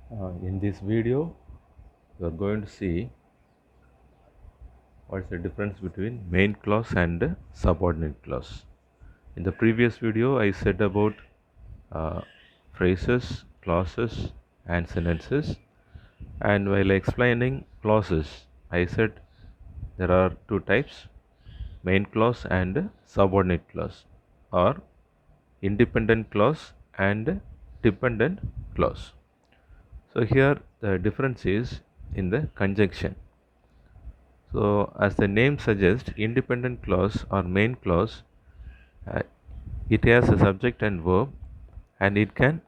In this video, you are going to see what is the difference between main clause and subordinate clause. In the previous video, I said about uh, phrases, clauses, and sentences. And while explaining clauses, I said there are two types: main clause and subordinate clause, or independent clause and dependent clause. So here the difference is in the conjunction. So, as the name suggests, independent clause or main clause, uh, it has a subject and verb, and it can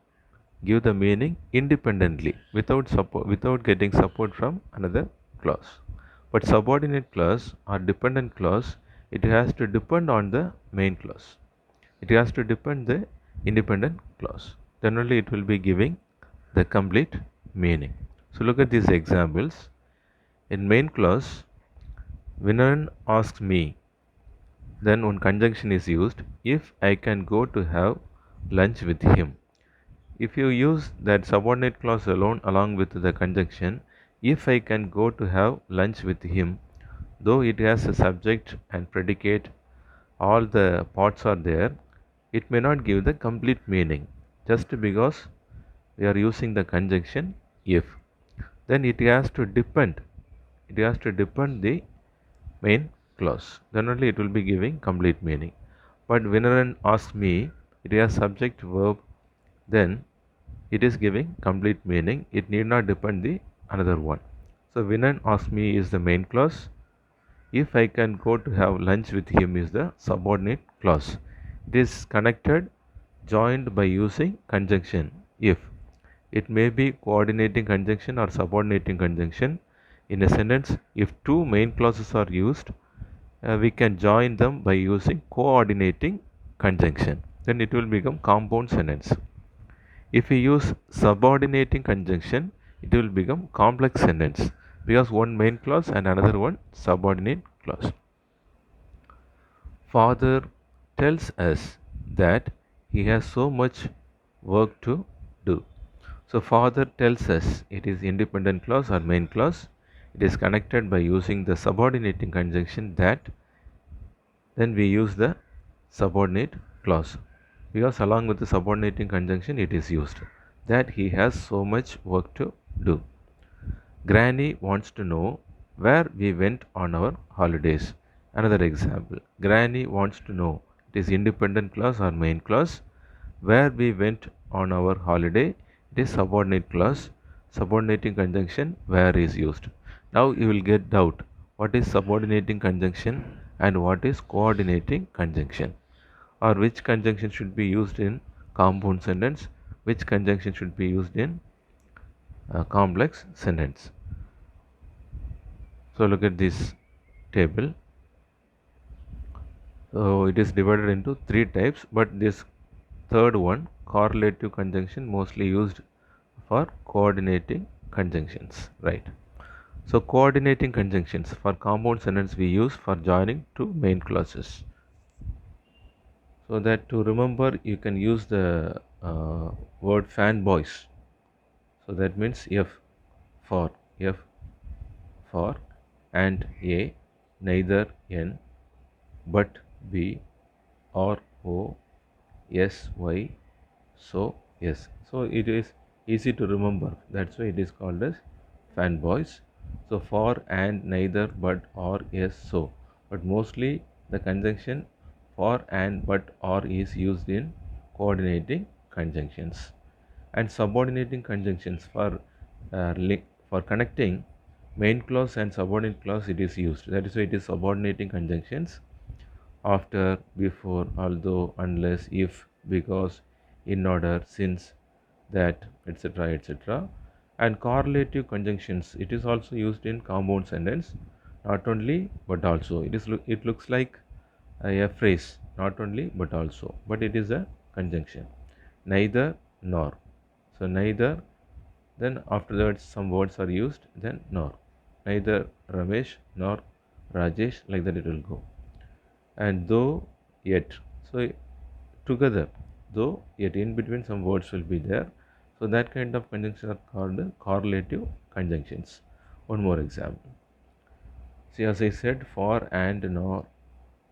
give the meaning independently without getting support from another clause. But subordinate clause or dependent clause, it has to depend on the main clause. It has to depend the independent clause. Then only it will be giving the complete meaning. So look at these examples. In main clause, Vinan asks me, then one conjunction is used, if I can go to have lunch with him. If you use that subordinate clause alone along with the conjunction, if I can go to have lunch with him, though it has a subject and predicate, all the parts are there, it may not give the complete meaning just because we are using the conjunction if. Then it has to depend the main clause. Then only it will be giving complete meaning. But Vinaran asks me, it has subject verb, then it is giving complete meaning. It need not depend the another one. So Vinan asks me is the main clause. If I can go to have lunch with him is the subordinate clause. It is connected, joined by using conjunction if. It may be coordinating conjunction or subordinating conjunction. In a sentence, if two main clauses are used, we can join them by using coordinating conjunction. Then it will become compound sentence. If we use subordinating conjunction, it will become complex sentence because one main clause and another one subordinate clause. Father tells us that he has so much work to do. So father tells us, it is independent clause or main clause. It is connected by using the subordinating conjunction that. Then we use the subordinate clause because along with the subordinating conjunction it is used, that he has so much work to do. Granny wants to know where we went on our holidays. Another example. Granny wants to know, it is independent clause or main clause. Where we went on our holiday, it is subordinate clause. Subordinating conjunction where is used. Now you will get doubt. What is subordinating conjunction and what is coordinating conjunction? Or which conjunction should be used in compound sentence? Which conjunction should be used in complex sentence? So look at this table. So it is divided into three types, but this third one, correlative conjunction, mostly used for coordinating conjunctions, right? So coordinating conjunctions for compound sentence we use for joining two main clauses. So that to remember, you can use the word fanboys. So that means F for and A, neither N but B or O, S, Y, so yes. So it is easy to remember. That's why it is called as fanboys. So for and neither but or yes so. But mostly the conjunction for and but or is used in coordinating conjunctions. And subordinating conjunctions for connecting main clause and subordinate clause it is used. That is why it is subordinating conjunctions: after, before, although, unless, if, because, in order, since, that, etc., etc. And correlative conjunctions, it is also used in compound sentence, not only but also. It looks like a phrase, not only but also, but it is a conjunction. Neither nor. So neither, then afterwards some words are used, then nor. Neither Ramesh nor Rajesh, like that it will go. And though, yet. So together, though, yet, in between some words will be there. So that kind of conjunctions are called correlative conjunctions. One more example. See, as I said, for and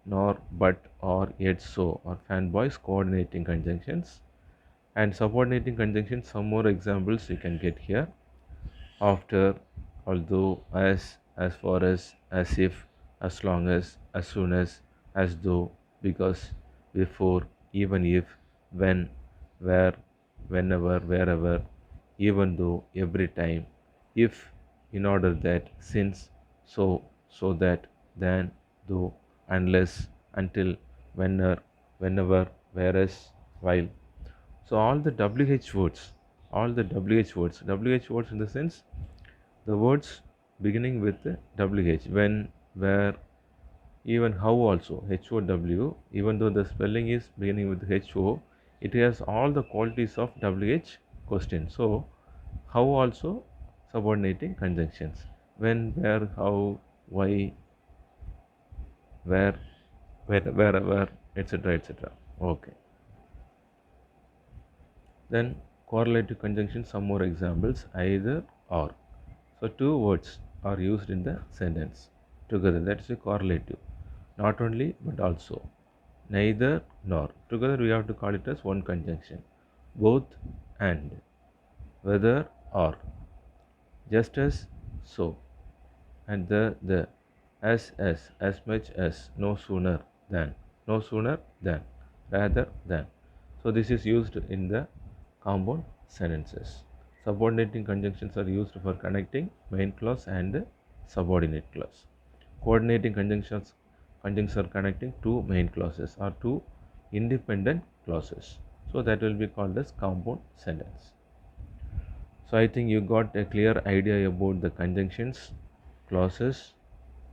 nor but or yet so or fanboys coordinating conjunctions and subordinating conjunctions. Some more examples you can get here. After, although, as far as if, as long as soon as though, because, before, even if, when, where, whenever, wherever, even though, every time, if, in order that, since, so that, than, though, unless, until, whenever, whereas, while. So all the WH words, WH words in the sense the words beginning with WH, when, where, even how also, HOW, even though the spelling is beginning with HO, it has all the qualities of WH question. So, how also subordinating conjunctions. When, where, how, why, where, wherever, etc. etc. Okay. Then correlative conjunctions, some more examples, either or. So two words are used in the sentence together, that is a correlative. Not only but also. Neither nor. Together we have to call it as one conjunction. Both and. Whether or. Just as so. And the. As much as. No sooner than. No sooner than. Rather than. So this is used in the compound sentences. Subordinating conjunctions are used for connecting main clause and subordinate clause. Coordinating conjunctions are connecting two main clauses or two independent clauses. So that will be called as compound sentence. So I think you got a clear idea about the conjunctions, clauses,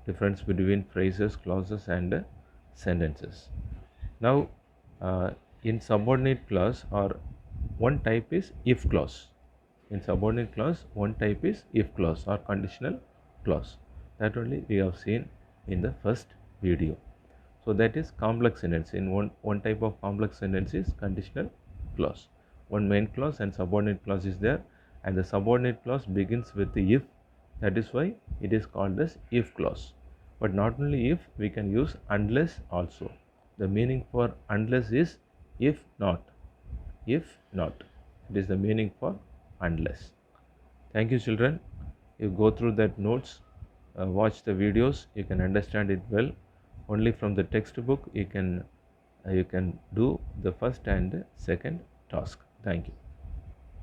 difference between phrases, clauses and sentences. Now, in subordinate clause or one type is if clause. In subordinate clause, one type is if clause or conditional clause. That only we have seen in the first video. So that is complex sentence. In one type of complex sentence is conditional clause. One main clause and subordinate clause is there, and the subordinate clause begins with the if. That is why it is called as if clause. But not only if, we can use unless also. The meaning for unless is if not. If not. It is the meaning for unless. Thank you, children. You go through that notes, watch the videos, you can understand it well. Only from the textbook you can do the first and second task. Thank you.